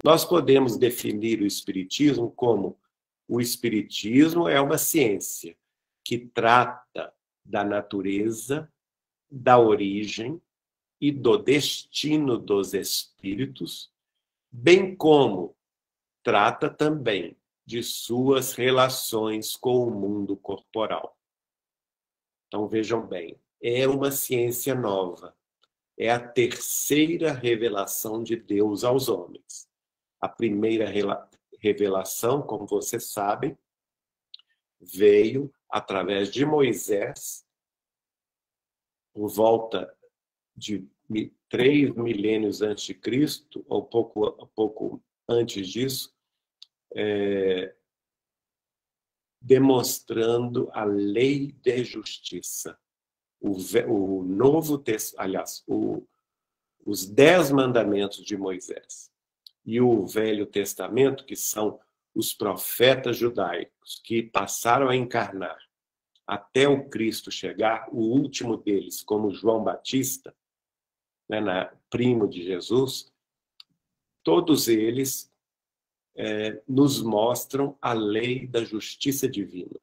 Nós podemos definir o Espiritismo como o Espiritismo é uma ciência que trata da natureza, da origem e do destino dos espíritos, bem como trata também de suas relações com o mundo corporal. Então, vejam bem, é uma ciência nova. É a terceira revelação de Deus aos homens. A primeira revelação, como vocês sabem, veio através de Moisés, por volta de 3 milênios antes de Cristo, ou pouco antes disso, demonstrando a lei de justiça. O Novo Testamento, aliás, os 10 mandamentos de Moisés e o Velho Testamento, que são os profetas judaicos, que passaram a encarnar até o Cristo chegar, o último deles, como João Batista, primo de Jesus, todos eles nos mostram a lei da justiça divina.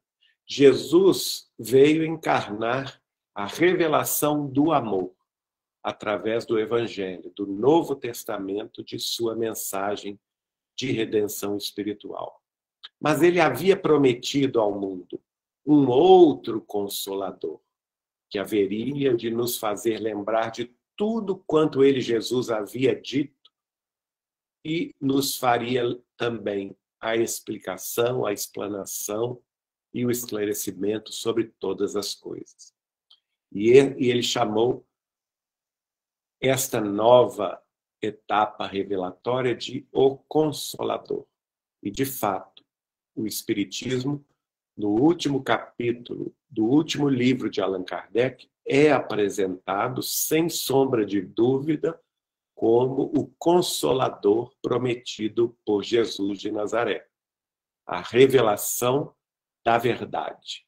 Jesus veio encarnar a revelação do amor através do Evangelho, do Novo Testamento, de sua mensagem de redenção espiritual. Mas ele havia prometido ao mundo um outro Consolador, que haveria de nos fazer lembrar de tudo quanto ele, Jesus, havia dito e nos faria também a explicação, a explanação e o esclarecimento sobre todas as coisas. E ele chamou esta nova etapa revelatória de o Consolador. E, de fato, o Espiritismo, no último capítulo do último livro de Allan Kardec, é apresentado, sem sombra de dúvida, como o Consolador prometido por Jesus de Nazaré. A revelação da verdade.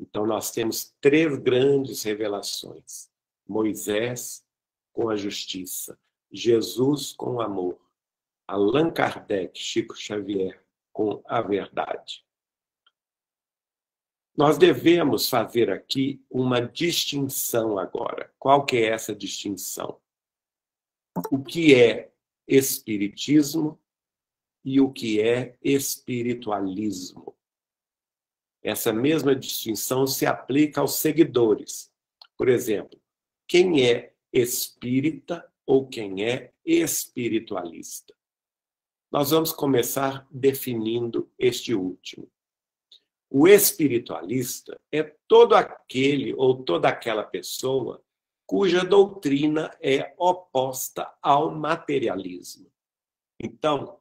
Então, nós temos 3 grandes revelações. Moisés com a justiça, Jesus com o amor, Allan Kardec, Chico Xavier, com a verdade. Nós devemos fazer aqui uma distinção agora. Qual que é essa distinção? O que é espiritismo e o que é espiritualismo? Essa mesma distinção se aplica aos seguidores. Por exemplo, quem é espírita ou quem é espiritualista? Nós vamos começar definindo este último. O espiritualista é todo aquele ou toda aquela pessoa cuja doutrina é oposta ao materialismo. Então,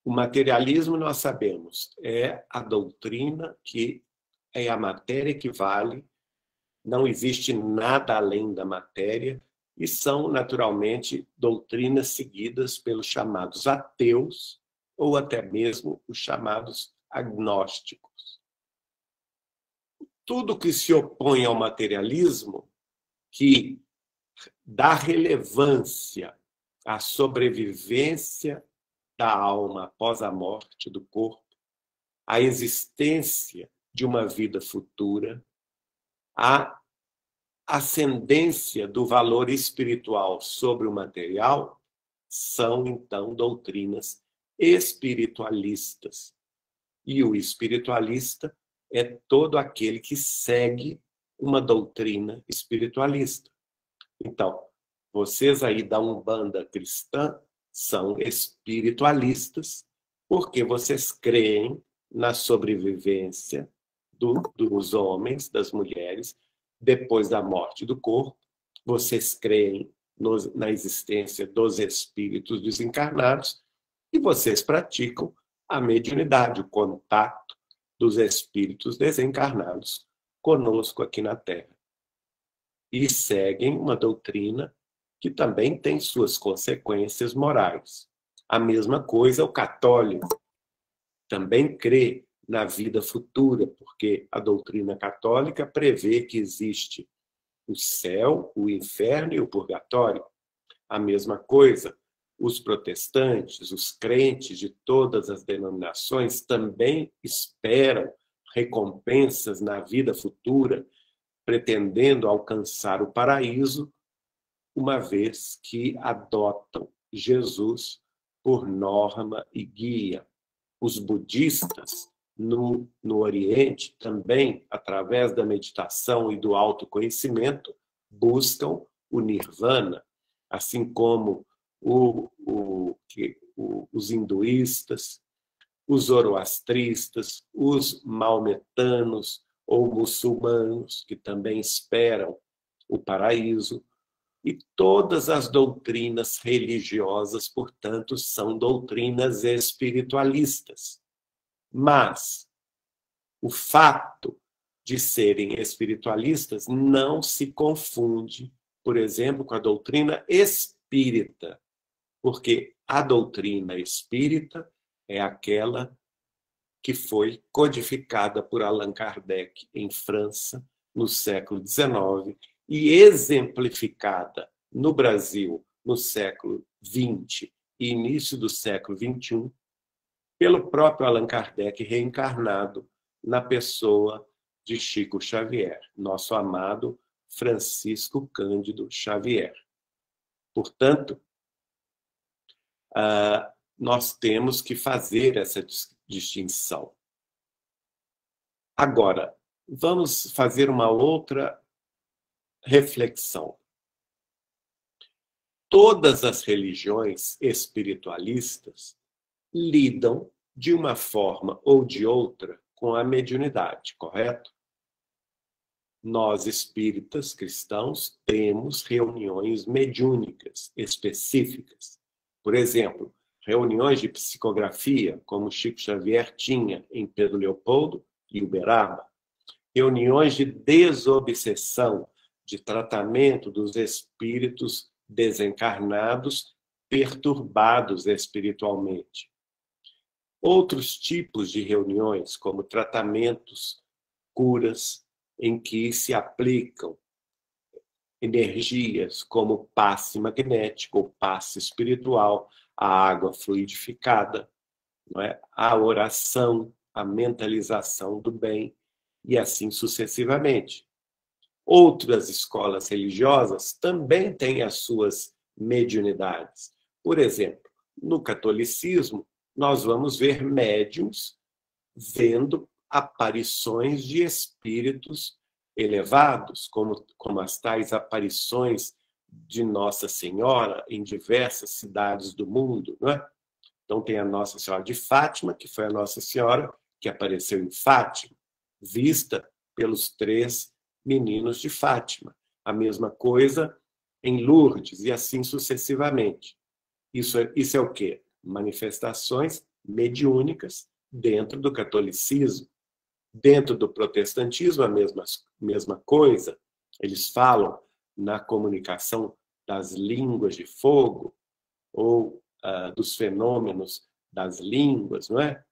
o materialismo, nós sabemos, é a doutrina que é a matéria que vale, não existe nada além da matéria, e são, naturalmente, doutrinas seguidas pelos chamados ateus ou até mesmo os chamados agnósticos. Tudo que se opõe ao materialismo, que dá relevância à sobrevivência da alma após a morte do corpo, à existência de uma vida futura, à ascendência do valor espiritual sobre o material, são, então, doutrinas espiritualistas. E o espiritualista é todo aquele que segue uma doutrina espiritualista. Então, vocês aí da Umbanda cristã são espiritualistas porque vocês creem na sobrevivência dos homens, das mulheres, depois da morte do corpo. Vocês creem na existência dos espíritos desencarnados e vocês praticam a mediunidade, o contato dos espíritos desencarnados conosco aqui na Terra. E seguem uma doutrina que também tem suas consequências morais. A mesma coisa o católico também crê na vida futura, porque a doutrina católica prevê que existe o céu, o inferno e o purgatório. A mesma coisa os protestantes, os crentes de todas as denominações também esperam recompensas na vida futura, pretendendo alcançar o paraíso, uma vez que adotam Jesus por norma e guia. Os budistas, no Oriente, também, através da meditação e do autoconhecimento, buscam o nirvana, assim como os hinduístas, os zoroastristas, os maometanos ou muçulmanos, que também esperam o paraíso. E todas as doutrinas religiosas, portanto, são doutrinas espiritualistas. Mas o fato de serem espiritualistas não se confunde, por exemplo, com a doutrina espírita, porque a doutrina espírita é aquela que foi codificada por Allan Kardec em França no século XIX e exemplificada no Brasil no século XX e início do século XXI pelo próprio Allan Kardec reencarnado na pessoa de Chico Xavier, nosso amado Francisco Cândido Xavier. Portanto, nós temos que fazer essa distinção. Agora, vamos fazer uma outra reflexão. Todas as religiões espiritualistas lidam de uma forma ou de outra com a mediunidade, correto? Nós, espíritas cristãos, temos reuniões mediúnicas específicas. Por exemplo, reuniões de psicografia, como Chico Xavier tinha em Pedro Leopoldo e Uberaba. Reuniões de desobsessão, de tratamento dos espíritos desencarnados, perturbados espiritualmente. Outros tipos de reuniões, como tratamentos, curas, em que se aplicam energias como passe magnético ou passe espiritual, a água fluidificada, não é? A oração, a mentalização do bem, e assim sucessivamente. Outras escolas religiosas também têm as suas mediunidades. Por exemplo, no catolicismo, nós vamos ver médiuns vendo aparições de espíritos elevados, como as tais aparições de Nossa Senhora em diversas cidades do mundo, não é? Então tem a Nossa Senhora de Fátima, que foi a Nossa Senhora que apareceu em Fátima, vista pelos 3 meninos de Fátima. A mesma coisa em Lourdes, e assim sucessivamente. Isso é o quê? Manifestações mediúnicas dentro do catolicismo. Dentro do protestantismo, a mesma coisa. Eles falam na comunicação das línguas de fogo, ou dos fenômenos das línguas, não é?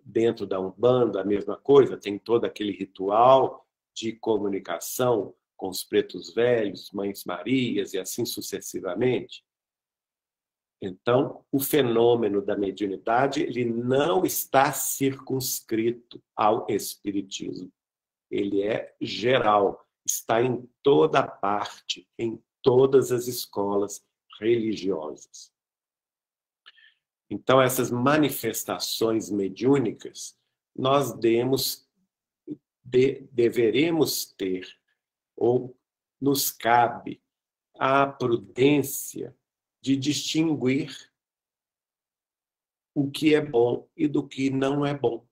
Dentro da Umbanda, a mesma coisa, tem todo aquele ritual de comunicação com os pretos velhos, mães Marias, e assim sucessivamente. Então, o fenômeno da mediunidade ele não está circunscrito ao espiritismo. Ele é geral, está em toda parte, em todas as escolas religiosas. Então, essas manifestações mediúnicas, nós deveremos ter, ou nos cabe, a prudência de distinguir o que é bom e do que não é bom.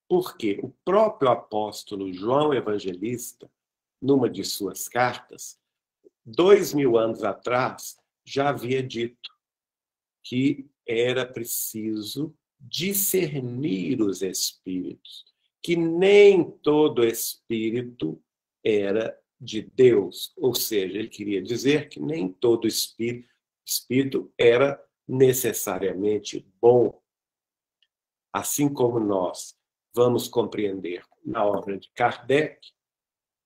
Porque o próprio apóstolo João Evangelista, numa de suas cartas, 2000 anos atrás, já havia dito que era preciso discernir os espíritos, que nem todo espírito era de Deus, ou seja, ele queria dizer que nem todo espírito era necessariamente bom. Assim como nós vamos compreender na obra de Kardec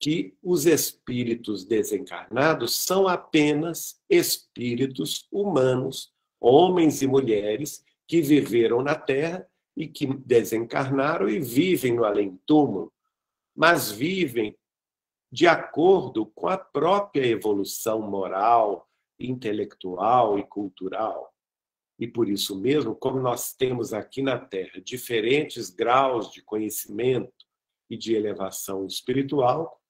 que os espíritos desencarnados são apenas espíritos humanos, homens e mulheres que viveram na Terra e que desencarnaram e vivem no além-túmulo, mas vivem de acordo com a própria evolução moral, intelectual e cultural. E por isso mesmo, como nós temos aqui na Terra diferentes graus de conhecimento e de elevação espiritual,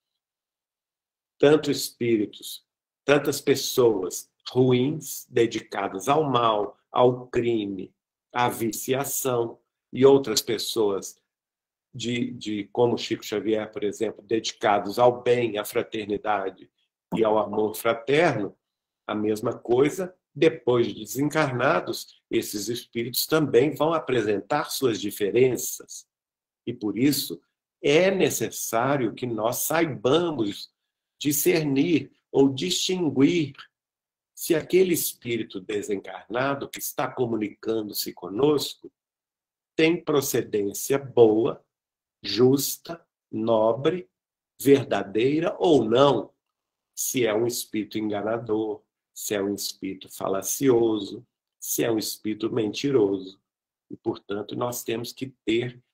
tanto espíritos, tantas pessoas ruins, dedicadas ao mal, ao crime, à viciação, e outras pessoas como Chico Xavier, por exemplo, dedicados ao bem, à fraternidade e ao amor fraterno, a mesma coisa, depois de desencarnados, esses espíritos também vão apresentar suas diferenças. E por isso é necessário que nós saibamos discernir ou distinguir se aquele espírito desencarnado que está comunicando-se conosco tem procedência boa, justa, nobre, verdadeira ou não, se é um espírito enganador, se é um espírito falacioso, se é um espírito mentiroso. E, portanto, nós temos que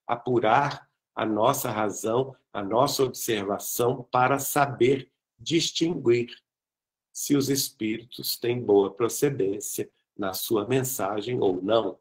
apurar a nossa razão, a nossa observação para saber distinguir se os espíritos têm boa procedência na sua mensagem ou não.